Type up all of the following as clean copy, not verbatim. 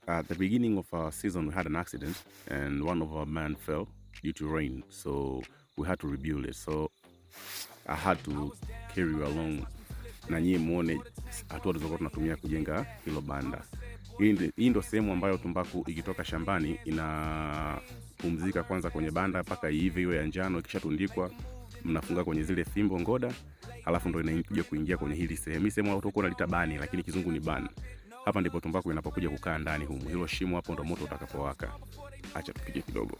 At the beginning of our season, we had an accident and one of our men fell due to rain. So we had to rebuild it. So I had to carry you along na nyie muone hatua tulizokuwa tunatumia kujenga hilo banda. Hii ndio sehemu ambayo tumbaku ikitoka shambani inapumzika kwanza kwenye banda mpaka iive iwe ya njano. Ikishatundikwa mnafunga kwenye zile fimbo ngoda, halafu ndio inakuja kuingia kwenye hili sehemu. Hii sehemu watu wanaita bani, lakini kizungu ni ban. Hapa ndipo tumbaku inapokuja kukaa ndani humu. Hilo shimo hapo ndio moto utakapowaka. Acha tupige kidogo,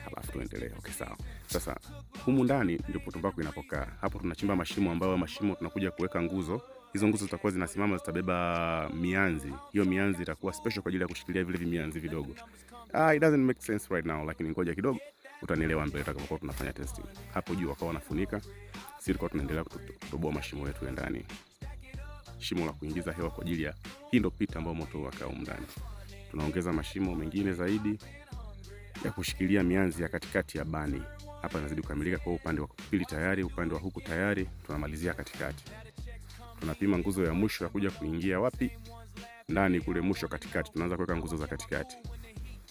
halafu tuendelee. Okay, sawa. Sasa humu ndani ndipo tumbaku inapokaa. Hapo tunachimba mashimo ambayo mashimo tunakuja kuweka nguzo. Hizo nguzo zitakuwa zinasimama, zitabeba mianzi. Hiyo mianzi itakuwa special kwa ajili ya kushikilia vile vimianzi vidogo. It doesn't make sense right now, lakini ngoja kidogo utanielewa mbele tutakapokuwa tunafanya testing. Hapo juu wakawa wanafunika, sisi tulikuwa tunaendelea kutoboa mashimo yetu ya ndani. Shimo la kuingiza hewa kwa ajili ya hii ndio pita ambayo moto waka humu ndani. Tunaongeza mashimo mengine zaidi ya kushikilia mianzi ya katikati ya bani. Hapa inazidi kukamilika, kwa upande wa pili tayari, upande wa huku tayari, tunamalizia katikati. Tunapima nguzo ya mwisho ya kuja kuingia wapi? Ndani kule mwisho katikati. Tunaanza kuweka nguzo za katikati.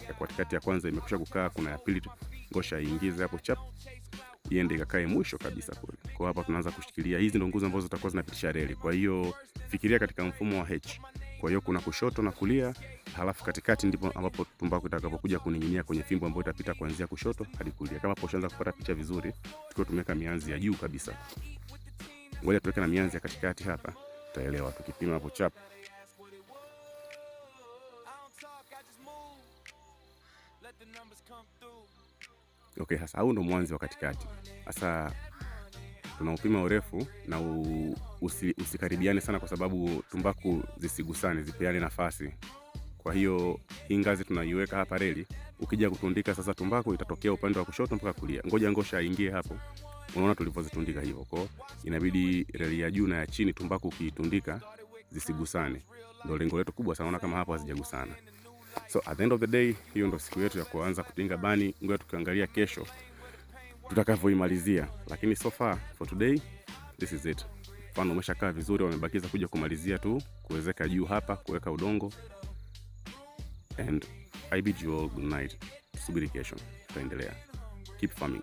Ya katikati ya kwanza imekwisha kukaa, kuna ya pili ngosha iingize hapo chap, iende ikakae mwisho kabisa kule. Kwa hapa tunaanza kushikilia. Hizi ndio nguzo ambazo zitakuwa zinapitisha reli. Kwa hiyo fikiria katika mfumo wa H. Kwa hiyo kuna kushoto na kulia, halafu katikati ndipo ambapo tumbaku itakapokuja kuning'inia kwenye fimbo ambayo itapita kuanzia kushoto hadi kulia. Kama hapo ushaanza kupata picha vizuri, tukiwa tumeweka mianzi ya juu kabisa. Ngoja tuweke na mianzi ya katikati hapa, utaelewa tukipima hapo chap. Okay, sasa huu ndo mwanzi wa katikati. Sasa tunaupima urefu na usikaribiane sana, kwa sababu tumbaku zisigusane, zipeane nafasi. Kwa hiyo hii ngazi tunaiweka hapa reli, ukija kutundika sasa tumbaku itatokea upande wa kushoto mpaka kulia. Ngoja ngosha aingie hapo. Unaona tulivyozitundika hivyo. Kwa inabidi reli ya juu na ya chini tumbaku ukiitundika zisigusane. Ndio lengo letu kubwa sana, kama hapo hazijagusana. So at the end of the day, hiyo ndio siku yetu ya kuanza kutinga bani. Ngoja tukiangalia kesho tutakavyoimalizia, lakini so far for today this is it. Mfano umeshakaa vizuri, wamebakiza kuja kumalizia tu kuwezeka juu hapa, kuweka udongo, and I bid you all good night. Subiri kesho tutaendelea. Keep farming.